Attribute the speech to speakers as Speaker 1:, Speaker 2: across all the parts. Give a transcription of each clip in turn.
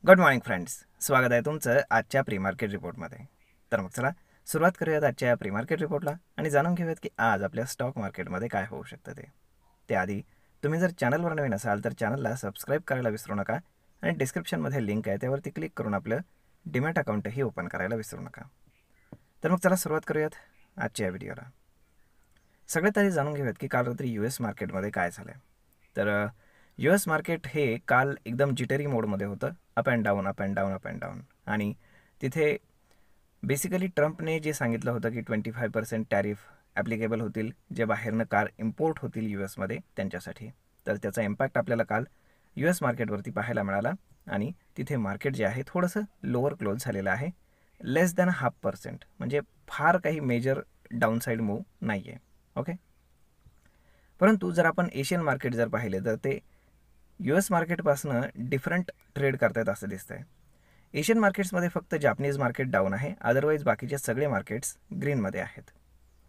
Speaker 1: Good morning friends, स्वागत आहे तुमचं आजच्या प्री मार्केट रिपोर्टमध्ये. तर मग चला सुरुवात करूयात आजच्या प्री मार्केट रिपोर्टला आणि जाणून घेऊयात की आज आपल्या स्टॉक मार्केटमध्ये काय होऊ शकतं त्याआधी तुम्ही जर चॅनलवर नवीन असाल तर चॅनलला सबस्क्राईब करायला विसरू नका आणि डिस्क्रिप्शनमध्ये लिंक आहे त्यावरती क्लिक करून आपलं डीमॅट अकाउंटही ओपन करायला विसरू नका. तर मग चला सुरुवात करूयात आजच्या व्हिडिओला. सगळ्यात आधी जाणून घेऊयात की काल रात्री US मार्केटमध्ये काय झालं. तर US मार्केट हे काल एकदम जिटरी मोडमध्ये होतं, up and down up and down up and down. आणि तिथे बेसिकली ट्रम्पने जे सांगितलं होतं की 25% टॅरिफ ॲप्लिकेबल होतील जे बाहेरनं कार इम्पोर्ट होतील US त्यांच्यासाठी, तर त्याचा इम्पॅक्ट आपल्याला काल US मार्केटवरती पाहायला मिळाला आणि तिथे मार्केट जे आहे थोडंसं लोअर क्लोज झालेलं आहे, लेस दॅन 0.5%. म्हणजे फार काही मेजर डाऊनसाईड मूव नाही आहे. ओके, परंतु जर आपण एशियन मार्केट जर पाहिले तर ते US मार्केटपासनं डिफरंट ट्रेड करतायत असं दिसतंय. एशियन मार्केट्समध्ये फक्त जापनीज मार्केट डाऊन आहे, अदरवाईज बाकीचे सगळे मार्केट्स ग्रीनमध्ये आहेत.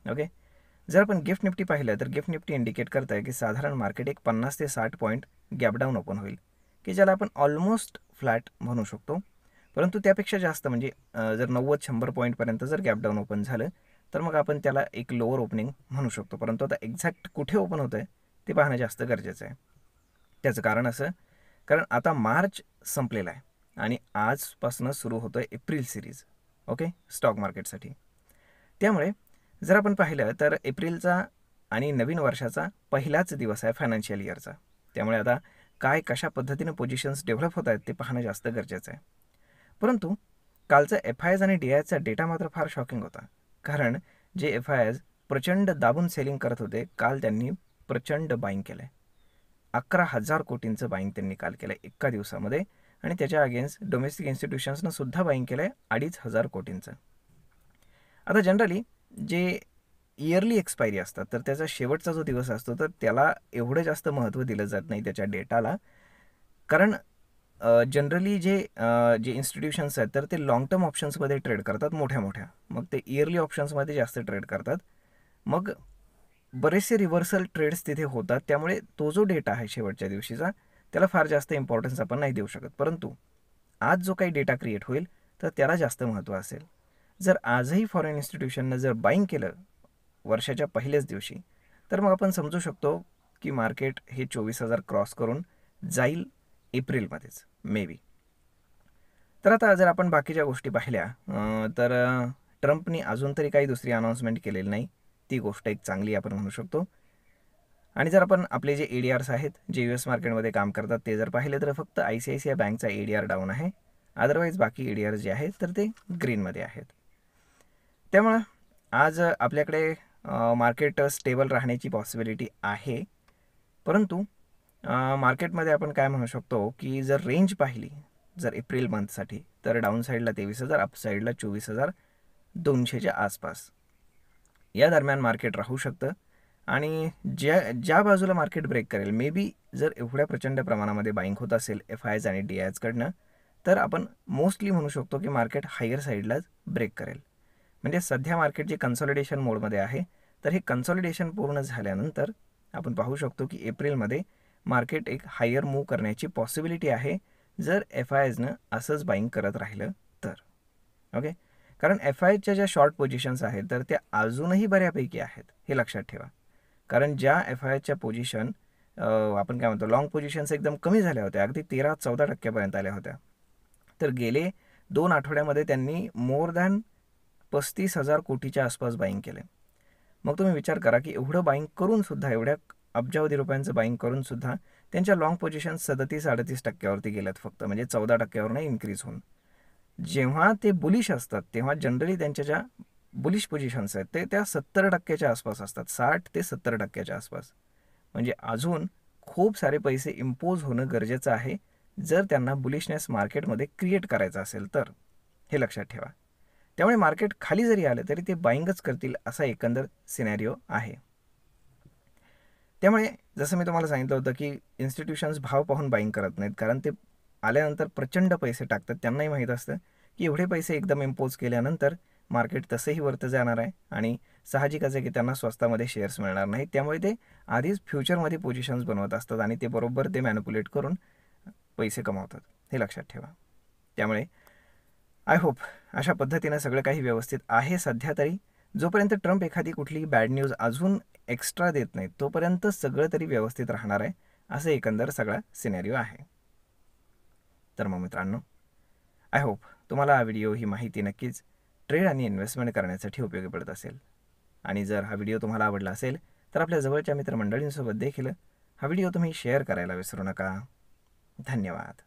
Speaker 1: ओके, जर आपण गिफ्ट निफ्टी पाहिलं तर गिफ्ट निफ्टी इंडिकेट करत आहे की साधारण मार्केट एक 50 ते 60 पॉईंट गॅप डाऊन ओपन होईल, की ज्याला आपण ऑलमोस्ट फ्लॅट म्हणू शकतो. परंतु त्यापेक्षा जास्त म्हणजे जर 90-100 पॉईंटपर्यंत जर गॅप डाऊन ओपन झालं तर मग आपण त्याला एक लोअर ओपनिंग म्हणू शकतो. परंतु आता एक्झॅक्ट कुठे ओपन होतं आहे ते पाहणं जास्त गरजेचं आहे. त्याचं कारण असं, कारण आता मार्च संपलेला आहे आणि आजपासून सुरू होतं आहे एप्रिल सिरीज. ओके, स्टॉक मार्केटसाठी. त्यामुळे जर आपण पाहिलं तर एप्रिलचा आणि नवीन वर्षाचा पहिलाच दिवस आहे फायनान्शियल इयरचा. त्यामुळे आता काय कशा पद्धतीनं पोझिशन्स डेव्हलप होत आहेत ते पाहणं जास्त गरजेचं आहे. परंतु कालचा FIs आणि DIsचा डेटा मात्र फार शॉकिंग होता, कारण जे FIs प्रचंड दाबून सेलिंग करत होते काल त्यांनी प्रचंड बाईंग केलं आहे. 11,000 कोटींचं बाईंग त्यांनी काल केलं आहे एका दिवसामध्ये आणि त्याच्या अगेन्स्ट डोमेस्टिक इन्स्टिट्यूशन्सनं सुद्धा बाईंग केलं आहे 2,500 कोटींचं. आता जनरली जे इयरली एक्सपायरी असतात तर त्याचा शेवटचा जो दिवस असतो तर त्याला एवढं जास्त महत्त्व दिलं जात नाही त्याच्या डेटाला, कारण जनरली जे इन्स्टिट्यूशन्स आहेत तर ते लाँग टर्म ऑप्शन्समध्ये ट्रेड करतात मोठ्या, मग ते इयरली ऑप्शन्समध्ये जास्त ट्रेड करतात. मग बरेचसे रिव्हर्सल ट्रेड्स तिथे होतात, त्यामुळे तो जो डेटा आहे शेवटच्या दिवशीचा त्याला फार जास्त इम्पॉर्टन्स आपण नाही देऊ शकत. परंतु आज जो काही डेटा क्रिएट होईल तर त्याला जास्त महत्त्व असेल. जर आजही फॉरेन इन्स्टिट्यूशननं जर बाईंग केलं वर्षाच्या पहिल्याच दिवशी तर मग आपण समजू शकतो की मार्केट हे 24,000 क्रॉस करून जाईल एप्रिलमध्येच मे बी. तर आता जर आपण बाकीच्या गोष्टी पाहिल्या तर ट्रम्पनी अजून तरी काही दुसरी अनाऊन्समेंट केलेली नाही, ती गोष्ट एक चांगली आपण म्हणू शकतो. आणि जर आपण आपले जे ADRs आहेत जे US मार्केटमध्ये काम करतात ते जर पाहिले तर फक्त ICICI बँकचा ADR डाऊन आहे, अदरवाईज बाकी ADRs जे आहेत तर ते ग्रीनमध्ये आहेत. त्यामुळं आज आपल्याकडे मार्केट स्टेबल राहण्याची पॉसिबिलिटी आहे. परंतु मार्केटमध्ये आपण काय म्हणू शकतो की जर रेंज पाहिली जर एप्रिल मंथसाठी तर डाऊन साईडला 23,000, अप साईडला 24,200च्या आसपास या दरम्यान मार्केट राहू शकतं. आणि ज्या बाजूला मार्केट ब्रेक करेल, मे बी जर एवढ्या प्रचंड प्रमाणामध्ये बाईंग होत असेल FIs आणि DIsकडनं तर आपण मोस्टली म्हणू शकतो की मार्केट हायर साईडलाच ब्रेक करेल. म्हणजे सध्या मार्केट जे कन्सॉलिडेशन मोडमध्ये आहे तर हे कन्सॉलिडेशन पूर्ण झाल्यानंतर आपण पाहू शकतो की एप्रिलमध्ये मार्केट एक हायर मूव करण्याची पॉसिबिलिटी आहे जर FIsनं असंच बाईंग करत राहिलं तर. ओके, कारण FIच्या ज्या शॉर्ट पोझिशन्स आहेत तर त्या अजूनही बऱ्यापैकी आहेत हे लक्षात ठेवा. कारण ज्या FIच्या पोझिशन आपण काय म्हणतो लाँग पोझिशन्स एकदम कमी झाल्या होत्या, अगदी 13-14% आल्या होत्या, तर गेले 2 आठवड्यामध्ये त्यांनी मोर दॅन 35,000 कोटीच्या आसपास बाईंग केले. मग तुम्ही विचार करा की एवढं बाईंग करूनसुद्धा, एवढ्या अब्जावधी रुपयांचं बाईंग करूनसुद्धा त्यांच्या लाँग पोझिशन्स 37-38% गेल्यात फक्त, म्हणजे 14% इन्क्रीज होऊन. जेव्हा ते बुलिश असतात तेव्हा जनरली त्यांच्या ज्या बुलिश पोझिशन्स आहेत ते त्या 70%च्या आसपास असतात, 60 ते 70%च्या आसपास. म्हणजे अजून खूप सारे पैसे इम्पोज होणं गरजेचं आहे जर त्यांना बुलिशनेस मार्केटमध्ये क्रिएट करायचं असेल तर, हे लक्षात ठेवा. त्यामुळे मार्केट खाली जरी आलं तरी ते बाईंगच करतील असा एकंदर सिनॅरिओ आहे. त्यामुळे जसं मी तुम्हाला सांगितलं होतं की इन्स्टिट्यूशन्स भाव पाहून बाईंग करत नाहीत, कारण ते आल्यानंतर प्रचंड पैसे टाकतात. त्यांनाही माहीत असतं की एवढे पैसे एकदम इम्पोज केल्यानंतर मार्केट तसंही वरती जाणार आहे आणि साहजिकच आहे की त्यांना स्वस्तामध्ये शेअर्स मिळणार नाहीत. त्यामुळे ते आधीच फ्युचरमध्ये पोझिशन्स बनवत असतात आणि ते बरोबर ते मॅनिप्युलेट करून पैसे कमावतात, हे लक्षात ठेवा. त्यामुळे आय होप अशा पद्धतीनं सगळं काही व्यवस्थित आहे सध्या तरी. जोपर्यंत ट्रम्प एखादी कुठली बॅड न्यूज अजून एक्स्ट्रा देत नाहीत तोपर्यंत सगळं तरी व्यवस्थित राहणार आहे, असं एकंदर सगळा सिनेरिओ आहे. तर मग मित्रांनो, आय होप तुम्हाला हा व्हिडिओ, ही माहिती नक्कीच ट्रेड आणि इन्व्हेस्टमेंट करण्यासाठी उपयोगी पडत असेल. आणि जर हा व्हिडिओ तुम्हाला आवडला असेल तर आपल्या जवळच्या मित्रमंडळींसोबत देखील हा व्हिडिओ तुम्ही शेअर करायला विसरू नका. धन्यवाद.